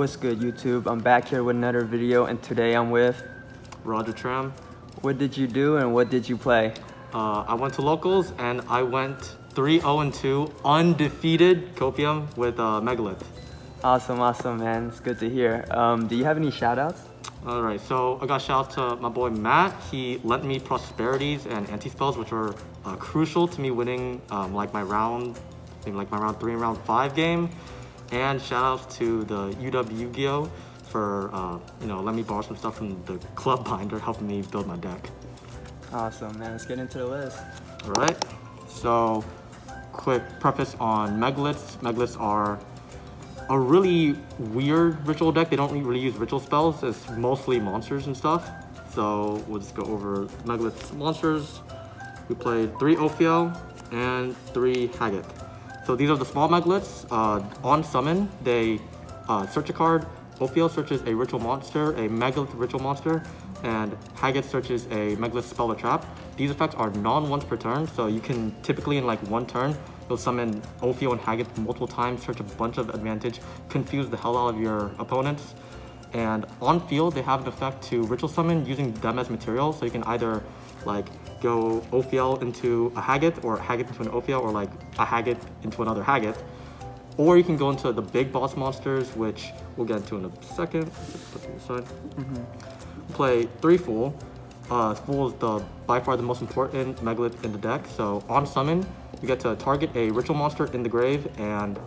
What's good, YouTube? I'm back here with another video, and today I'm with Roger Tram. What did you do and what did you play? I went to locals and I went 3-0-2 undefeated copium with Megalith. Awesome, man. It's good to hear. Do you have any shout-outs? All right, so I got shout out to my boy Matt. He lent me prosperities and anti-spells, which were crucial to me winning like my round 3 and round 5 game. And shout outs to the UW-Yu-Gi-Oh! For letting me borrow some stuff from the club binder, helping me build my deck. Awesome, man. Let's get into the list. All right, so quick preface on Megaliths. Megaliths are a really weird ritual deck. They don't really use ritual spells. It's mostly monsters and stuff. So we'll just go over Megalith's monsters. We played 3 Ophiel and 3 Haggith. So these are the small Megaliths. On summon, they search a card. Ophiel searches a ritual monster, a Megalith ritual monster, and Haggith searches a Megalith spell or trap. These effects are non-once per turn, so you can typically in like one turn, you'll summon Ophiel and Haggith multiple times, search a bunch of advantage, confuse the hell out of your opponents. And on field, they have an effect to ritual summon using them as material, so you can either like go Ophiel into a Haggith, or Haggith into an Ophiel, or like a Haggith into another Haggith. Or you can go into the big boss monsters, which we'll get into in a second. Just put it aside. Play 3 Fool. Fool is by far the most important Megalith in the deck. So on summon, you get to target a ritual monster in the grave and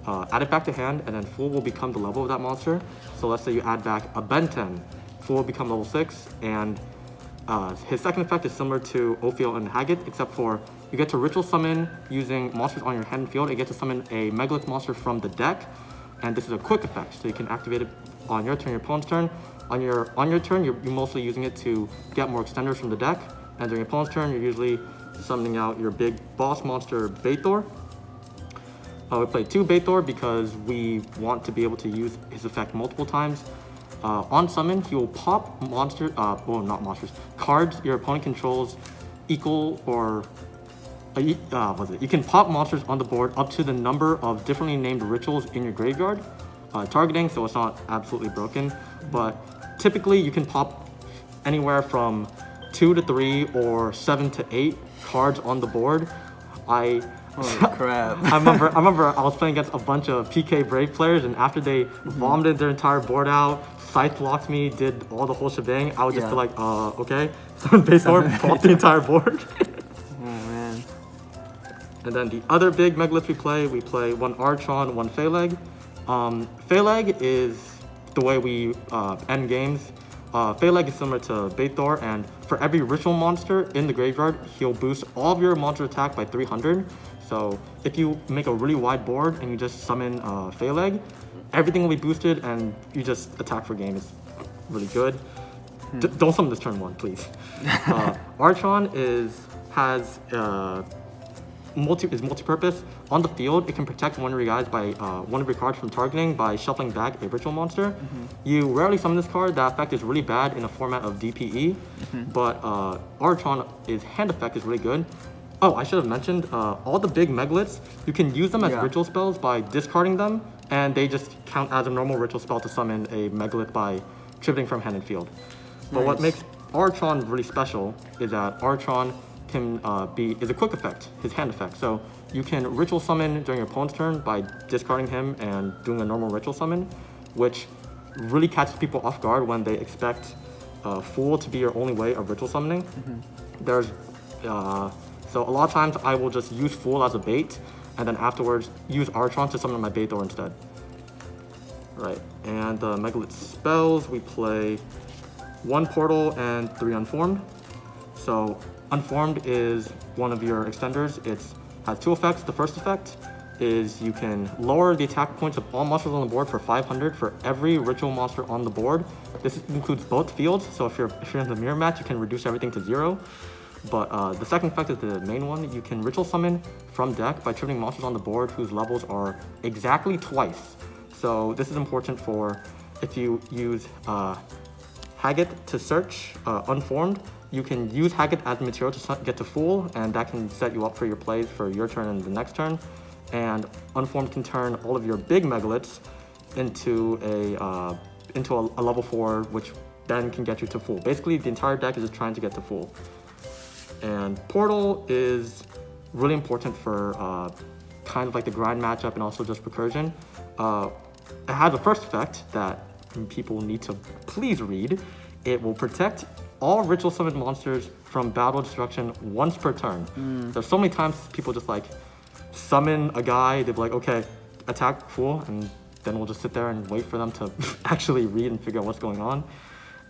add it back to hand, and then Fool will become the level of that monster. So let's say you add back a Ben 10. Fool will become level 6, and his second effect is similar to Ophiel and Haggith, except for you get to ritual summon using monsters on your hand and field. You get to summon a Megalith monster from the deck, and this is a quick effect, so you can activate it on your turn, your opponent's turn. On your turn, you're mostly using it to get more extenders from the deck, and during your opponent's turn, you're usually summoning out your big boss monster, Bethor. We play 2 Bethor because we want to be able to use his effect multiple times. On summon, he will pop cards your opponent controls equal or you can pop monsters on the board up to the number of differently named rituals in your graveyard. Targeting, so it's not absolutely broken, but typically you can pop anywhere from 2 to 3 or 7 to 8 cards on the board. Holy crap. I remember I was playing against a bunch of PK Brave players, and after they vomited their entire board out, scythe blocked me, did all the whole shebang, I would just be like, okay. So Bethor popped the entire board. Oh man. And then the other big Megalith we play 1 Archon, 1 Phaleg. Phaleg is the way we end games. Phaleg is similar to Bethor, and for every ritual monster in the graveyard, he'll boost all of your monster attack by 300. So if you make a really wide board and you just summon Phaleg, everything will be boosted and you just attack for game. It's really good. Don't summon this turn 1, please. Archon is multi-purpose. On the field, it can protect one of your guys by one of your cards from targeting by shuffling back a ritual monster. You rarely summon this card. That effect is really bad in a format of DPE, but Archon's hand effect is really good. Oh, I should have mentioned, all the big Megaliths, you can use them as ritual spells by discarding them, and they just count as a normal ritual spell to summon a Megalith by tributing from hand and field. But what makes Archon really special is that Archon is a quick effect, his hand effect. So you can ritual summon during your opponent's turn by discarding him and doing a normal ritual summon, which really catches people off guard when they expect Fool to be your only way of ritual summoning. So a lot of times I will just use Fool as a bait, and then afterwards use Archon to summon my Bethor instead. Right, and the Megalith spells, we play 1 Portal and 3 Unformed. So Unformed is one of your extenders. It has 2 effects. The first effect is you can lower the attack points of all monsters on the board for 500 for every ritual monster on the board. This includes both fields, so if you're in the mirror match, you can reduce everything to 0. But the second effect is the main one. You can ritual summon from deck by tributing monsters on the board whose levels are exactly twice. So this is important for if you use Haggith to search Unformed. You can use Haggith as material to get to Fool, and that can set you up for your plays for your turn and the next turn. And Unformed can turn all of your big Megaliths into a level 4, which then can get you to full. Basically, the entire deck is just trying to get to full. And Portal is really important for kind of like the grind matchup and also just recursion. It has a first effect that people need to please read. It will protect all ritual summoned monsters from battle destruction once per turn. There's so many times people just like summon a guy, they'll be like, okay, attack full, and then we'll just sit there and wait for them to actually read and figure out what's going on.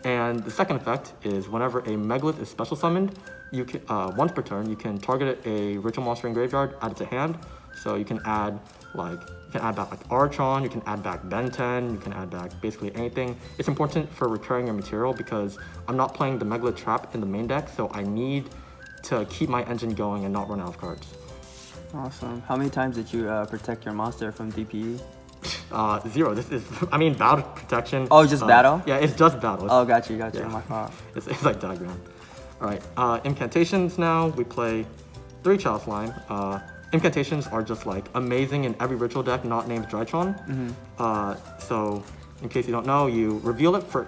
And the second effect is whenever a Megalith is special summoned, you can once per turn, you can target a ritual monster in graveyard, add it to hand. So you can add back like Archon, you can add back Ben 10, you can add back basically anything. It's important for recurring your material because I'm not playing the Megalith trap in the main deck, so I need to keep my engine going and not run out of cards. Awesome. How many times did you protect your monster from DPE? 0. This is, battle protection. Oh, just battle? Yeah, it's just battle. Oh, got you. Yeah. My fault. It's like diagram. All right, incantations now. We play 3 Chalice Line. Incantations are just like amazing in every ritual deck not named Drytron. So in case you don't know, you reveal it for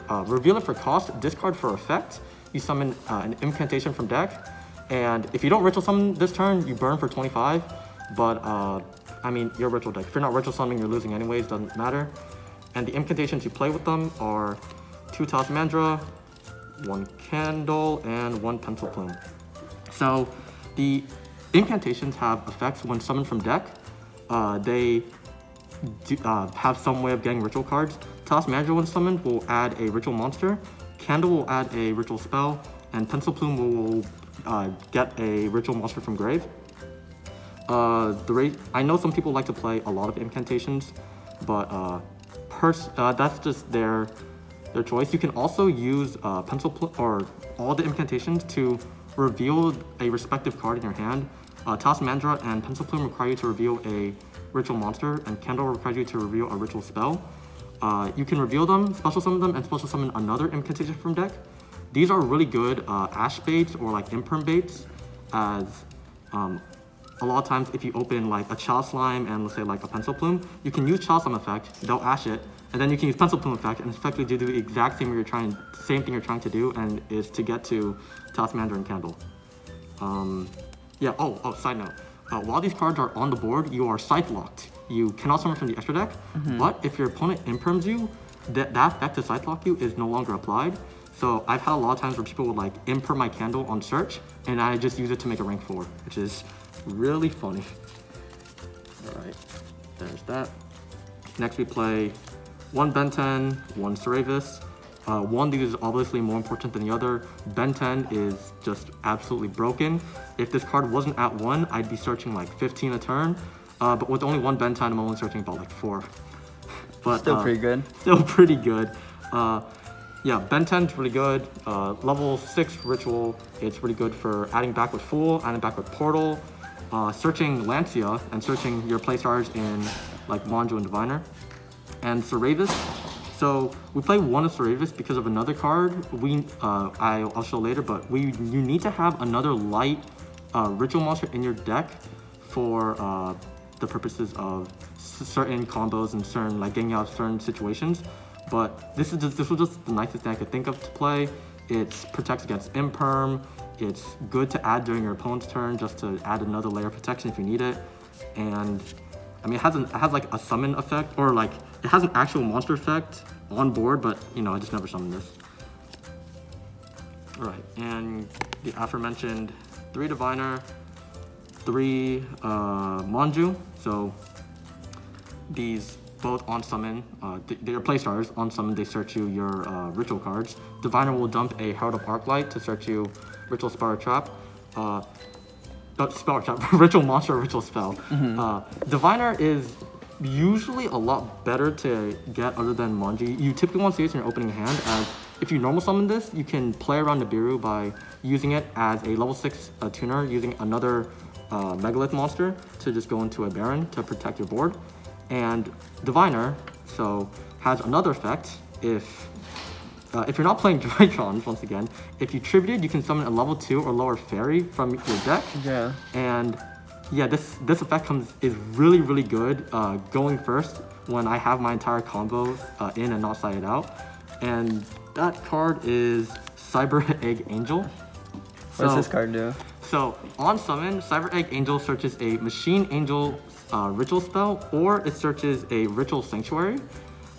cost, discard for effect. You summon an incantation from deck, and if you don't ritual summon this turn, you burn for 25. But your ritual deck. If you're not ritual summoning, you're losing anyways. Doesn't matter. And the incantations you play with them are 2 Taskmandra, 1 Candle, and 1 Pencil Plume. So the incantations have effects when summoned from deck. They have some way of getting ritual cards. Taskmandra, when summoned, will add a ritual monster. Candle will add a ritual spell, and Pencil Plume will get a ritual monster from grave. I know some people like to play a lot of incantations, but that's just their choice. You can also use Pencil Plume or all the incantations to reveal a respective card in your hand. Taskmandra and Pencil Plume require you to reveal a ritual monster, and Candle requires you to reveal a ritual spell. You can reveal them, special summon them, and special summon another incantation from deck. These are really good Ash baits or like imperm baits, as a lot of times if you open like a Chalice Slime and let's say like a Pencil Plume, you can use Chalice Slime effect, they'll Ash it, and then you can use Pencil Plume effect and effectively do the exact same thing you're trying to do, and is to get to Taskmandra and Candle. Side note. While these cards are on the board, you are scythe locked. You cannot summon from the extra deck, but if your opponent imperms you, that effect to scythe lock you is no longer applied. So I've had a lot of times where people would like imperm my Candle on search, and I just use it to make a rank 4, which is really funny. All right, there's that. Next we play 1 Ben 10, 1 Seravis. One of these is obviously more important than the other. Ben 10 is just absolutely broken. If this card wasn't at 1, I'd be searching like 15 a turn. But with only 1 Ben 10, I'm only searching about like 4. But still pretty good. Still pretty good. Ben 10 is really good. Level 6 Ritual, it's really good for adding back with Fool, adding back with Portal, searching Lancea, and searching your playstars in like Manju and Diviner. And Seravis. So we play 1 of Seravis because of another card I'll show later, but you need to have another light ritual monster in your deck for the purposes of certain combos and certain like getting out of certain situations. But this was just the nicest thing I could think of to play. It protects against imperm. It's good to add during your opponent's turn just to add another layer of protection if you need it. And it has like a summon effect, or like it has an actual monster effect on board, but I just never summoned this. All right, and the aforementioned 3 Diviner, 3 Manju. So these both on summon, they're play stars. On summon, they search you your ritual cards. Diviner will dump a Herald of Arclight to search you ritual spell or trap. Ritual monster or ritual spell. Diviner is usually a lot better to get other than Manji. You typically want to see this in your opening hand, as if you normal summon this, you can play around Nibiru by using it as a level 6 tuner, using another Megalith monster to just go into a Baron to protect your board. And Diviner has another effect. If you're not playing Drytrons, once again, if you tributed, you can summon a level 2 or lower fairy from your deck. Yeah. And Yeah, this effect is really good going first when I have my entire combo in and not sided out. And that card is Cyber Egg Angel. What does this card do? So on summon, Cyber Egg Angel searches a Machine Angel ritual spell, or it searches a Ritual Sanctuary.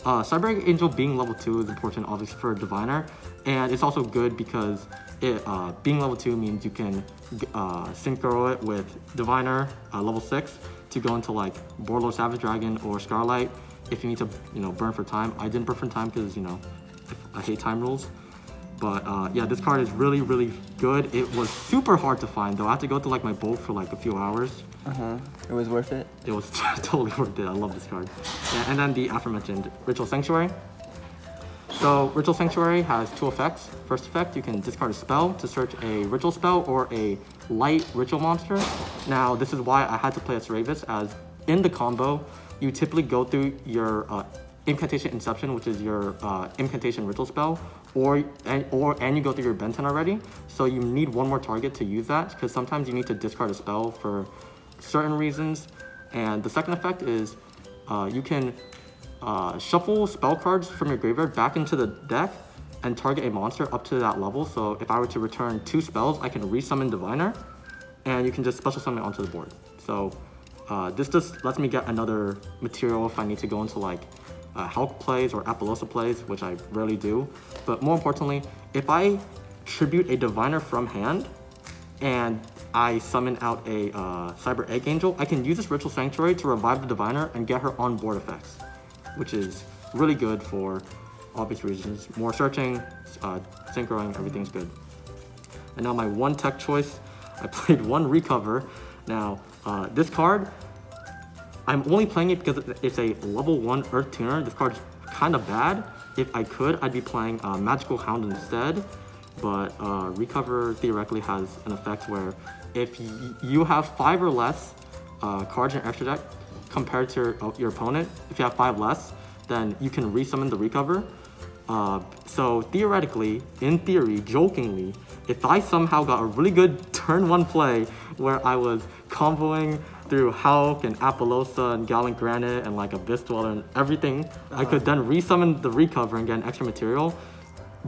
Cyber Egg Angel being level 2 is important obviously for a Diviner, and it's also good because it being level 2 means you can synchro it with Diviner level 6 to go into like Borlo Savage Dragon or Scarlight if you need to burn for time. I didn't burn for time because I hate time rules. But yeah, this card is really good. It was super hard to find though. I had to go to like my bulk for like a few hours. It was worth it? It was totally worth it. I love this card. Yeah, and then the aforementioned Ritual Sanctuary. So Ritual Sanctuary has 2 effects. First effect, you can discard a spell to search a ritual spell or a light ritual monster. Now this is why I had to play a Seravis, as in the combo, you typically go through your Incantation Inception, which is your Incantation ritual spell, and you go through your Benton already. So you need one more target to use that, because sometimes you need to discard a spell for certain reasons. And the second effect is you can shuffle spell cards from your graveyard back into the deck and target a monster up to that level. So if I were to return 2 spells, I can resummon Diviner, and you can just special summon it onto the board. So this just lets me get another material if I need to go into like Hulk plays or Apollosa plays, which I rarely do. But more importantly, if I tribute a Diviner from hand and I summon out a Cyber Egg Angel, I can use this Ritual Sanctuary to revive the Diviner and get her on board effects, which is really good for obvious reasons. More searching, synchroing, everything's good. And now my one tech choice, I played 1 Recover. Now, this card, I'm only playing it because it's a level 1 Earth Tuner. This card's kind of bad. If I could, I'd be playing Magical Hound instead. But Recover theoretically has an effect where if you have 5 or less cards in your extra deck compared to your opponent, if you have 5 less, then you can resummon the Recover. So theoretically, in theory, jokingly, if I somehow got a really good turn 1 play where I was comboing through Hulk and Apollosa and Gallant Granite and like Abyss Dweller and everything, I could then resummon the Recover and get an extra material.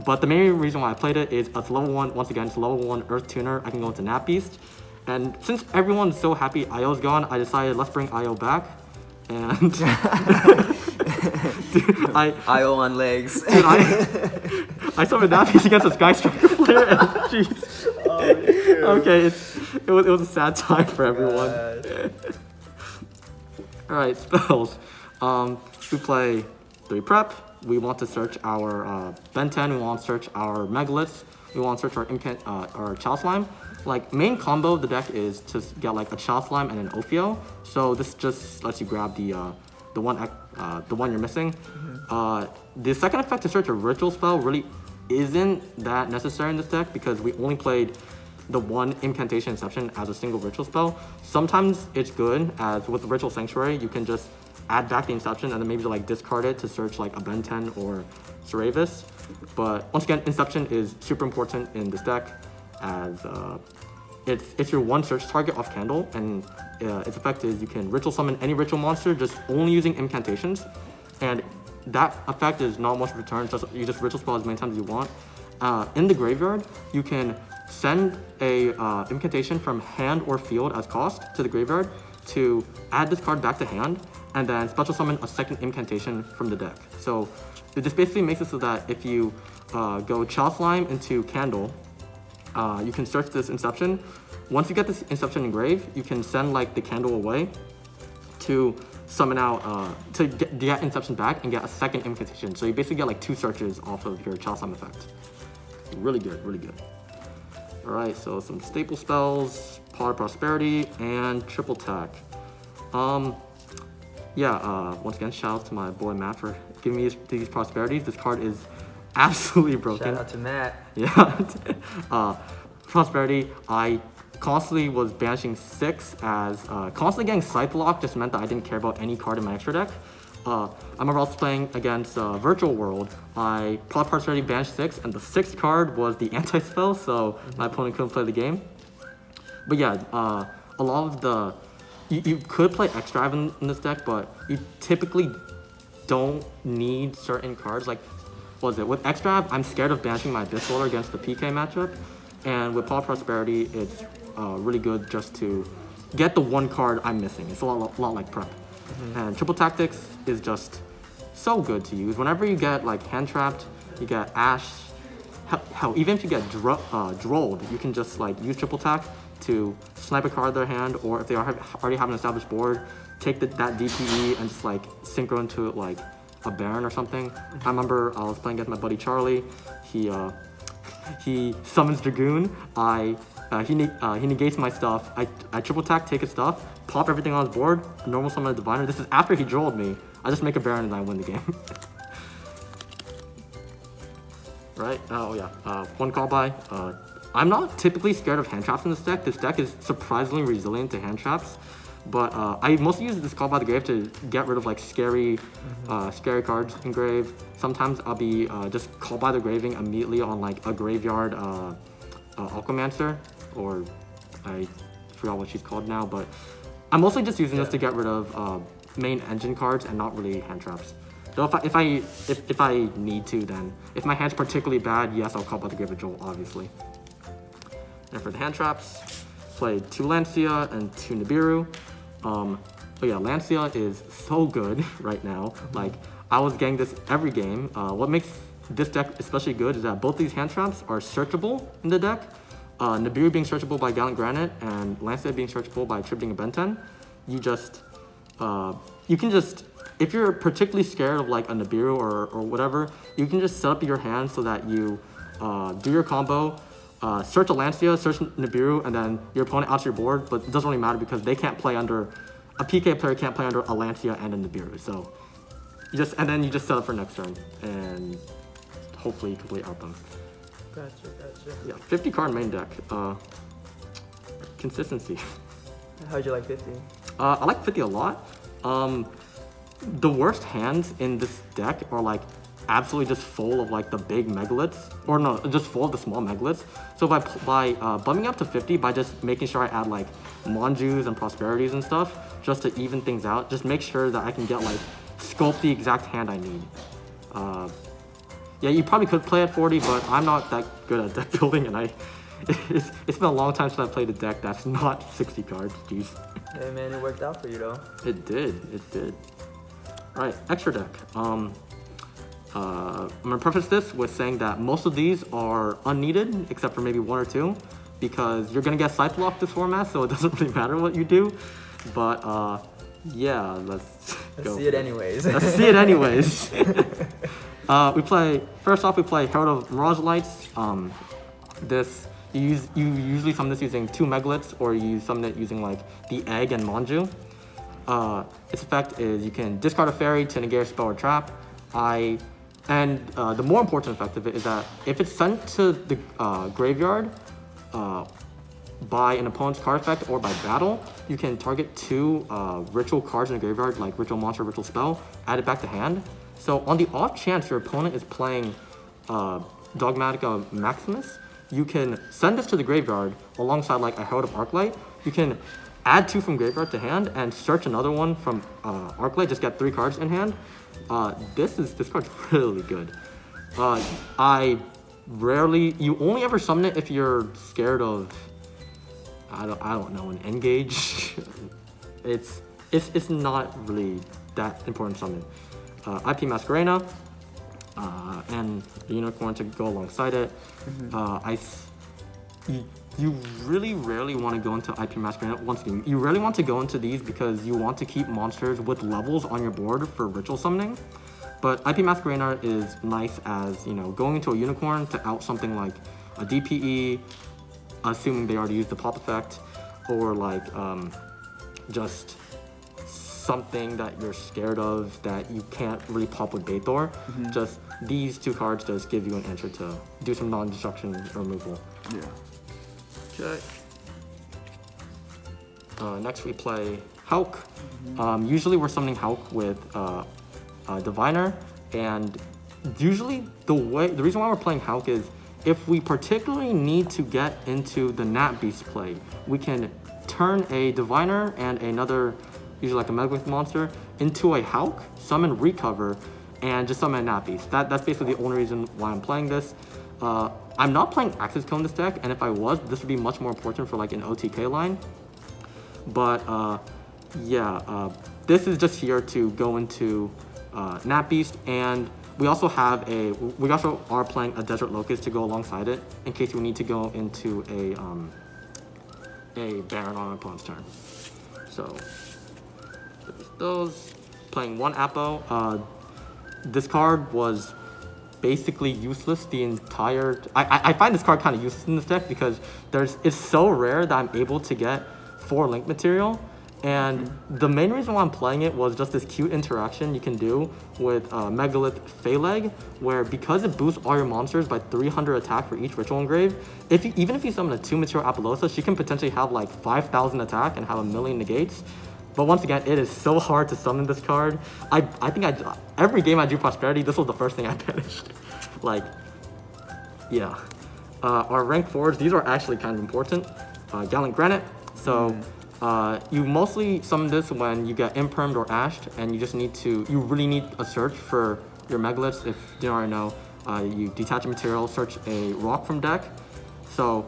But the main reason why I played it is it's level 1, once again, it's level 1 Earth Tuner. I can go into Nap Beast. And since everyone's so happy Io's gone, I decided let's bring Io back. And dude, Io on legs. Dude, I summoned Nap Beast against a Sky Striker player, and jeez. Oh, okay, it was a sad time for everyone. Alright, spells. We play 3 prep. We want to search our Ben 10, we want to search our Megaliths, we want to search our Chow Slime. Like, main combo of the deck is to get like a Chow Slime and an Ophio. So this just lets you grab the one you're missing. The second effect to search a ritual spell really isn't that necessary in this deck because we only played the 1 Incantation Inception as a single ritual spell. Sometimes it's good, as with the Ritual Sanctuary, you can just add back the Inception and then maybe like discard it to search like a Ben 10 or Seravis. But once again, Inception is super important in this deck, as it's your 1 search target off Candle, and its effect is you can ritual summon any ritual monster just only using incantations, and that effect is not much return, you just ritual spell as many times as you want. In the graveyard, you can send a incantation from hand or field as cost to the graveyard to add this card back to hand, and then special summon a second incantation from the deck. So this basically makes it so that if you go Chow Slime into Candle, you can search this Inception. Once you get this Inception engraved, you can send like the Candle away to summon out, to get Inception back and get a second incantation. So you basically get like 2 searches off of your Chow Slime effect. Really good, really good. Alright, so some staple spells, Pot of Prosperity, and Triple Tack. Once again, shout out to my boy Matt for giving me these prosperities. This card is absolutely broken. Shout out to Matt. Yeah. Prosperity, I constantly was banishing 6 as constantly getting Scythe Lock just meant that I didn't care about any card in my extra deck. I remember also playing against Virtual World. I Prosperity banished 6, and the 6th card was the anti-spell, so my opponent couldn't play the game. But yeah, a lot of the you could play X-Drive in this deck, but you typically don't need certain cards. Like, what was it? With X-Drive, I'm scared of banishing my dwellar against the PK matchup. And with Paul Prosperity, it's really good just to get the one card I'm missing. It's a lot like Prep. And Triple Tactics is just so good to use. Whenever you get like hand trapped, you get Ash. Hell, even if you get drolled, you can just like use Triple Tack to snipe a card in their hand, or if they already have an established board, take that DPE and just like synchro into it like a Baron or something. I remember I was playing against my buddy Charlie. He summons Dragoon. He negates my stuff. I triple attack, take his stuff, pop everything on his board, normal summon a diviner. This is after he drolled me. I just make a Baron and I win the game. Right? Oh yeah. One call by. I'm not typically scared of hand traps in this deck. This deck is surprisingly resilient to hand traps. But I mostly use this call by the grave to get rid of like scary cards in grave. Sometimes I'll be just call by the graving immediately on like a graveyard Alchemaster, or I forgot what she's called now. But I'm mostly just using this to get rid of main engine cards and not really hand traps. Though if I need to, then if my hand's particularly bad, yes, I'll call by the grave of Joel, obviously. And for the hand traps, played 2 Lancea and 2 Nibiru. But yeah, Lancea is so good right now. Like, I was getting this every game. What makes this deck especially good is that both these hand traps are searchable in the deck. Nibiru being searchable by Gallant Granite and Lancea being searchable by Tripping a Benten. You can just, if you're particularly scared of like a Nibiru or whatever, you can just set up your hand so that you do your combo, search a Lancea, search Nibiru, and then your opponent outs your board, but it doesn't really matter because they can't play under, a PK player can't play under a Lancea and a Nibiru, so and then you just set up for next turn, and hopefully you complete out them. Gotcha. Yeah, 50 card main deck. Consistency. How'd you like 50? I like 50 a lot. The worst hands in this deck are like absolutely just full of like the big Megaliths, or no, just full of the small Megaliths. So by bumping up to 50, by just making sure I add like Monjus and Prosperities and stuff, just to even things out, just make sure that I can get like sculpt the exact hand I need. Yeah, you probably could play at 40, but I'm not that good at deck building, and it's been a long time since I played a deck that's not 60 cards. Jeez. Hey man, it worked out for you though. It did. All right, extra deck. I'm gonna preface this with saying that most of these are unneeded, except for maybe 1 or 2, because you're gonna get scythe block this format, so it doesn't really matter what you do. But yeah, let's see it anyways. Let's see it anyways. First off, we play Herald of Mirage Lights. You usually summon this using 2 Megaliths, or you summon it using like the Egg and Manju. Its effect is you can discard a fairy to negate a spell or trap. The more important effect of it is that if it's sent to the graveyard by an opponent's card effect or by battle, you can target 2 ritual cards in the graveyard, like ritual monster, ritual spell, add it back to hand. So on the off chance your opponent is playing Dogmatica Maximus, you can send this to the graveyard alongside like a Herald of Arclight. You can add 2 from graveyard to hand and search another one from Arclight, just get 3 cards in hand. This card's really good. You only ever summon it if you're scared of, I don't know, an Engage. It's not really that important to summon. IP Masquerena, and the Unicorn to go alongside it. You really rarely want to go into IP Masquerena once again. You rarely want to go into these because you want to keep monsters with levels on your board for ritual summoning. But IP Masquerena is nice as, going into a Unicorn to out something like a DPE, assuming they already used the pop effect, or like just something that you're scared of that you can't really pop with bethor. Just these 2 cards just give you an answer to do some non-destruction removal. Yeah. Okay. Next we play Hulk. Usually we're summoning Hulk with Diviner, and usually the reason why we're playing Hulk is if we particularly need to get into the Nat Beast play, we can turn a diviner and another, usually like a Megalith monster, into a Hulk, summon recover, and just summon a Nappies. That's basically the only reason why I'm playing this. I'm not playing Axis Cone this deck, and if I was, this would be much more important for like an OTK line. But yeah, this is just here to go into Nappies, and we also are playing a Desert Locust to go alongside it in case we need to go into a Baron on our opponent's turn. So those, playing one Apo. This card was basically useless the entire. I find this card kind of useless in this deck because it's so rare that I'm able to get 4 link material. And the main reason why I'm playing it was just this cute interaction you can do with Megalith Phaleg, where because it boosts all your monsters by 300 attack for each ritual engrave, even if you summon a 2 material Apollosa, she can potentially have like 5,000 attack and have a million negates. But once again, it is so hard to summon this card. I think every game I drew Prosperity, this was the first thing I banished. Like, yeah. Our rank 4s, these are actually kind of important. Gallant Granite. So you mostly summon this when you get impermed or ashed, and you really need a search for your Megaliths. If you already know, you detach a material, search a rock from deck. So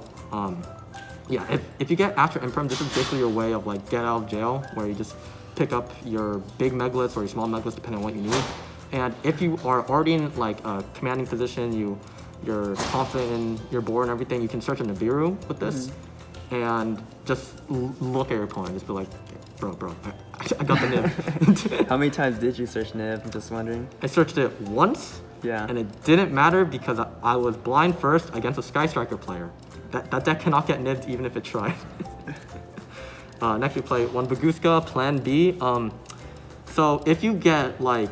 yeah, if you get ashed or impermed, this is basically your way of like get out of jail, where you just pick up your big Megaliths or your small Megaliths depending on what you need. And if you are already in like a commanding position, you're confident in your board and everything, you can search a Nibiru with this. And just look at your opponent, just be like, bro, I got the Nib. How many times did you search Nib? I'm just wondering. I searched it once, and it didn't matter because I was blind first against a Sky Striker player. That deck cannot get Nibbed even if it tried. Next we play one Baguska, Plan B. So if you get like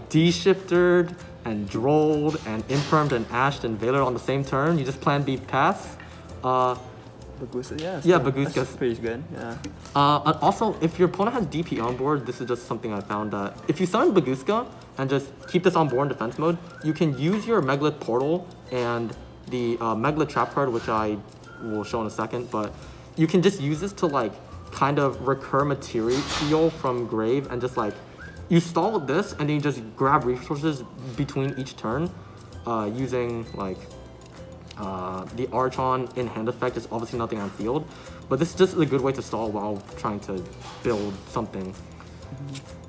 D-shifted and drolled and impermed and ashed and veilered on the same turn, you just Plan B pass. Baguska, yeah, Baguska's that's pretty good. Yeah. Also, if your opponent has DP on board, this is just something I found that if you summon Baguska and just keep this on board in defense mode, you can use your Megalith Portal and the Megalith Trap card, which I will show in a second, but you can just use this to like kind of recur material from grave and just like you stall with this and then you just grab resources between each turn using like the Archon in hand effect is obviously nothing on field, but this is just a good way to stall while trying to build something.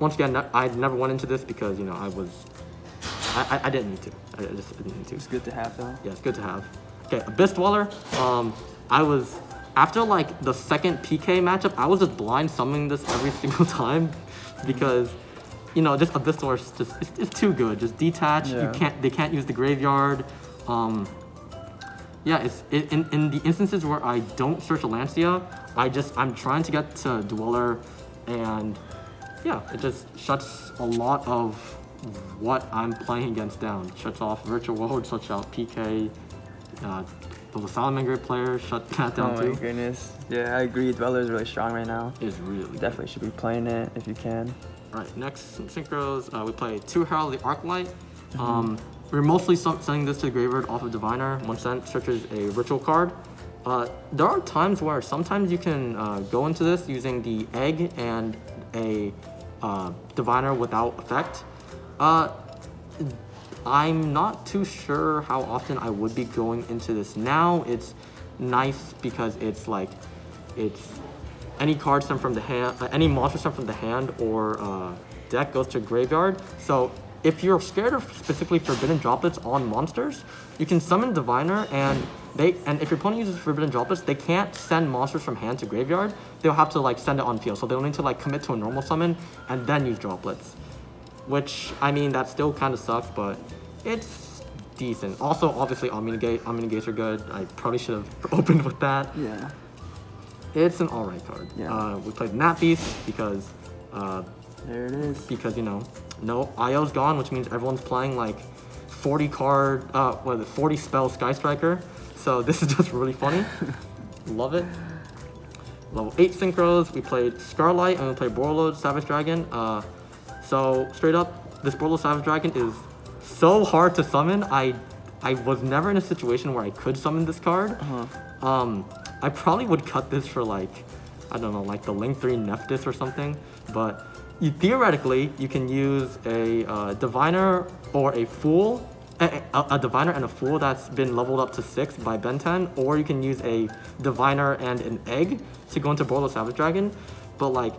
Once again, I never went into this because, you know, I didn't need to. I just didn't need to. It's good to have though. Yeah, it's good to have. Okay, Abyss Dweller. After like the second PK matchup, I was just blind summoning this every single time because, you know, just Abyss Dweller is just it's too good. Just detach. Yeah. They can't use the graveyard. Yeah, in the instances where I don't search a lancea, I'm trying to get to dweller, and yeah, it just shuts a lot of what I'm playing against down. Shuts off Virtual World, shuts out PK. The Salamander player shut that down too. Oh my goodness. Yeah, I agree. Dweller is really strong right now. It's really definitely good. Should be playing it if you can. Alright, next some synchros. We play 2 Herald of the Arclight. We're mostly sending this to the graveyard off of Diviner. 1 cent searches a ritual card. There are times where sometimes you can go into this using the egg and a Diviner without effect. I'm not too sure how often I would be going into this now. It's nice because it's like, it's any card sent from the hand, any monster sent from the hand or deck goes to graveyard. So if you're scared of specifically Forbidden Droplets on monsters, you can summon Diviner, and if your opponent uses Forbidden Droplets, they can't send monsters from hand to graveyard. They'll have to like send it on field, so they'll need to like commit to a normal summon and then use Droplets. Which, I mean, that still kind of sucks, but it's decent. Also, obviously, Omni Gates are good. I probably should have opened with that. Yeah. It's an alright card. Yeah. We played Nappies because there it is. Because, you know, no IO's gone, which means everyone's playing like 40 spell Sky Striker. So this is just really funny. Love it. Level 8 synchros, we played Scarlight and we played Borlode Savage Dragon. So straight up, this Borlode Savage Dragon is so hard to summon. I was never in a situation where I could summon this card. I probably would cut this for like, I don't know, like the Link 3 Nephthys or something, but theoretically, you can use a diviner or a fool, a diviner and a fool that's been leveled up to 6 by Ben 10, or you can use a diviner and an egg to go into Borlo Savage Dragon. But like,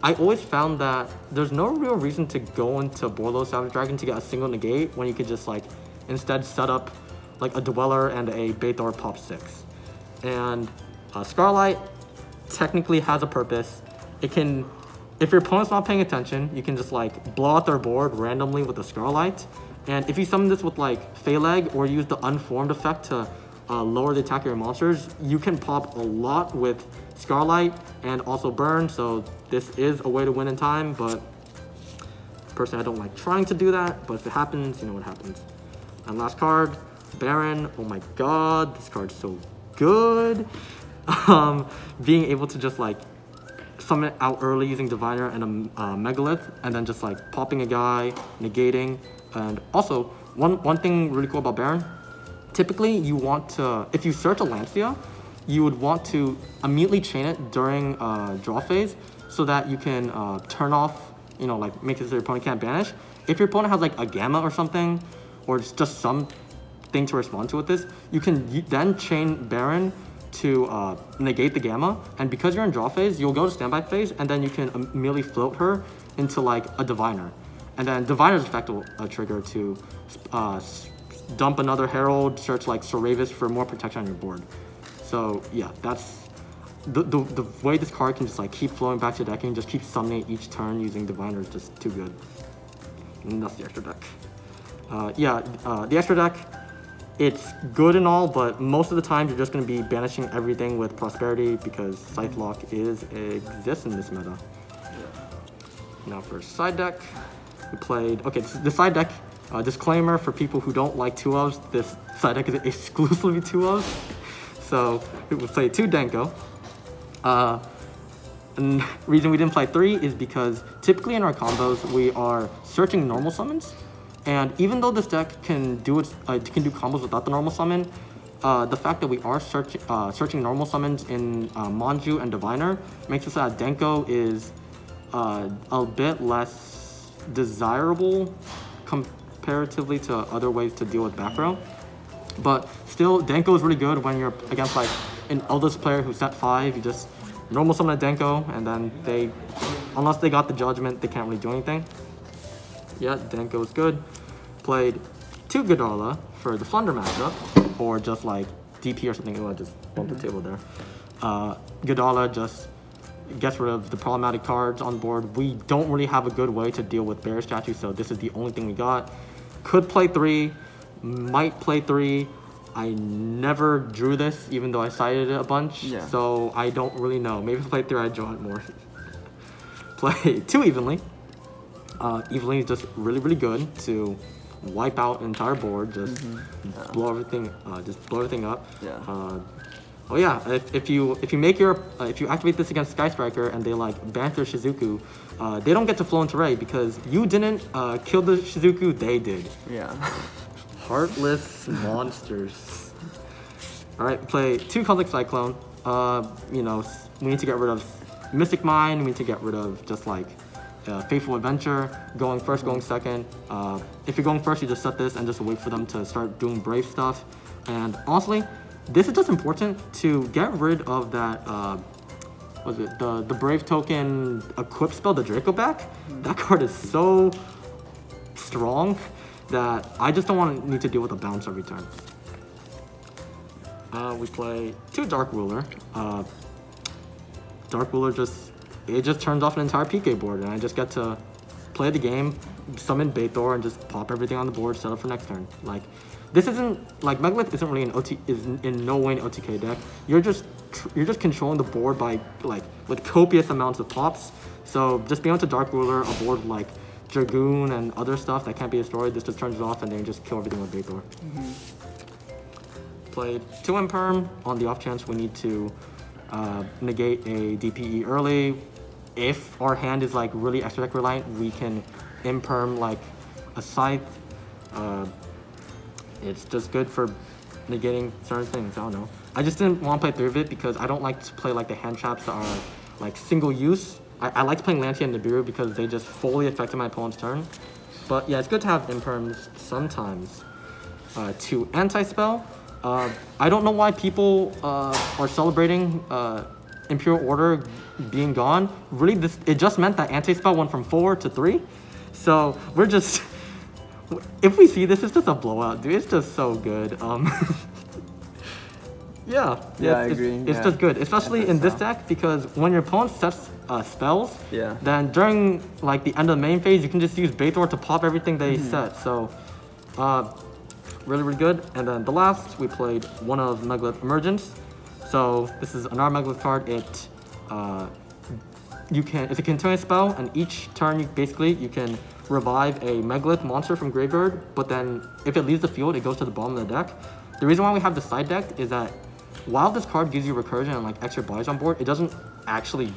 I always found that there's no real reason to go into Borlo Savage Dragon to get a single negate when you could just like instead set up like a dweller and a bethor pop 6. And Scarlight technically has a purpose. It can, if your opponent's not paying attention, you can just like blow out their board randomly with a Scarlight. And if you summon this with like Phaleg or use the Unformed effect to lower the attack of your monsters, you can pop a lot with Scarlight and also burn. So this is a way to win in time, but personally I don't like trying to do that, but if it happens, you know what happens. And last card, Baronne. Oh my god, this card's so good. Being able to just like summon it out early using Diviner and a Megalith, and then just like popping a guy, negating. And also, one thing really cool about Baronne, typically you want to, if you search a Lancea, you would want to immediately chain it during draw phase so that you can turn off, you know, like make it so your opponent can't banish. If your opponent has like a Gamma or something, or just some thing to respond to with this, you can then chain Baronne to negate the Gamma, and because you're in draw phase, you'll go to standby phase, and then you can immediately float her into like a Diviner. And then Diviner's effect will trigger to dump another Herald, search like Soravis for more protection on your board. So yeah, that's the way this card can just like keep flowing back to decking, just keep summoning it each turn using Diviner is just too good. And that's the extra deck. The extra deck, it's good and all, but most of the time you're just going to be banishing everything with Prosperity because Scythe Lock exists in this meta. Now for side deck, we played, okay, the side deck, disclaimer for people who don't like 2-ofs, this side deck is exclusively 2-ofs. So we played 2 Denko. And the reason we didn't play 3 is because typically in our combos we are searching normal summons, and even though this deck can do combos without the normal summon, the fact that we are searching normal summons in Manju and Diviner makes it so that Denko is a bit less desirable comparatively to other ways to deal with back row. But still, Denko is really good when you're against like an Eldest player who's set 5. You just normal summon a Denko, and then they, unless they got the Judgment, they can't really do anything. Yeah, Denko is good. Played 2 Godala for the Flunder matchup, or just like DP or something. Oh, I just bumped the table there. Godala just gets rid of the problematic cards on board. We don't really have a good way to deal with Bear Statue, so this is the only thing we got. Could play 3, might play 3. I never drew this, even though I cited it a bunch, so I don't really know. Maybe if I play 3, I'd draw it more. Play 2 Evenly. Evenly is just really, really good to wipe out an entire board, just blow everything, up. Oh yeah, if you activate this against Sky Striker and they like ban their Shizuku, they don't get to flow into Ray because you didn't kill the Shizuku, they did. Yeah. Heartless monsters. Alright, play 2 Conflict Cyclone. You know, we need to get rid of Mystic Mine, we need to get rid of just like Faithful Adventure, going first, going second. If you're going first, you just set this and just wait for them to start doing Brave stuff. And honestly, this is just important to get rid of that, the Brave token equip spell, the Draco back. That card is so strong that I just don't want to need to deal with a bounce every turn. We play 2 Dark Ruler. Dark Ruler just turns off an entire PK board, and I just get to play the game, summon Bethor, and just pop everything on the board, set up for next turn. Like, this isn't, like, Megalith isn't really is in no way an OTK deck. You're just controlling the board by, like, with copious amounts of pops. So just being able to Dark Ruler a board like Dragoon and other stuff that can't be destroyed, this just turns it off and then just kill everything with Bethor. Played 2 Imperm on the off chance we need to negate a DPE early. If our hand is like really extra deck reliant, we can Imperm like a Scythe. It's just good for negating certain things. I don't know. I just didn't want to play through it because I don't like to play like the hand traps that are like single use. I liked playing Lancea and Nibiru because they just fully affected my opponent's turn. But yeah, it's good to have imperms sometimes. To anti-spell, I don't know why people are celebrating Imperial Order being gone. Really, it just meant that anti-spell went from 4 to 3. So we're just, if we see this, it's just a blowout, dude. It's just so good. Yeah, I agree. It's just good, especially in this deck, because when your opponent sets spells, then during like the end of the main phase, you can just use bethor to pop everything they set. So, really, really good. And then the last, we played one of Megalith Emergence. So this is another Megalith card. It's a continuous spell, and each turn you can revive a Megalith monster from graveyard. But then if it leaves the field, it goes to the bottom of the deck. The reason why we have the side deck is that while this card gives you recursion and like extra bodies on board, it doesn't actually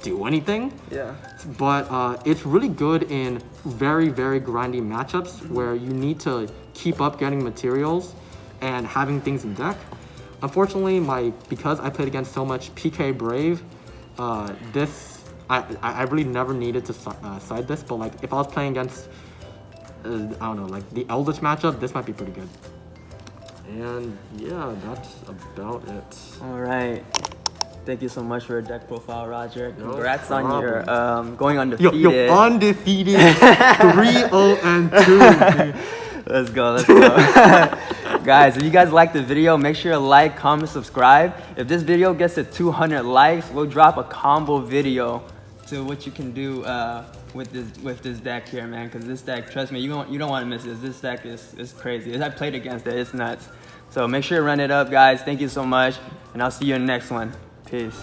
do anything. But it's really good in very, very grindy matchups where you need to keep up getting materials and having things in deck. Unfortunately, because I played against so much PK Brave, I really never needed to side this. But like if I was playing against I don't know, like the Eldritch matchup, this might be pretty good. And yeah, that's about it. All right. Thank you so much for your deck profile, Roger. No Congrats on problem. your going undefeated. Yo, undefeated 3-0-2. Let's go. Guys, if you guys liked the video, make sure to like, comment, subscribe. If this video gets to 200 likes, we'll drop a combo video to what you can do with this deck here, man. Because this deck, trust me, you don't want to miss this. This deck is crazy. As I played against it, it's nuts. So make sure to run it up, guys. Thank you so much, and I'll see you in the next one. Peace.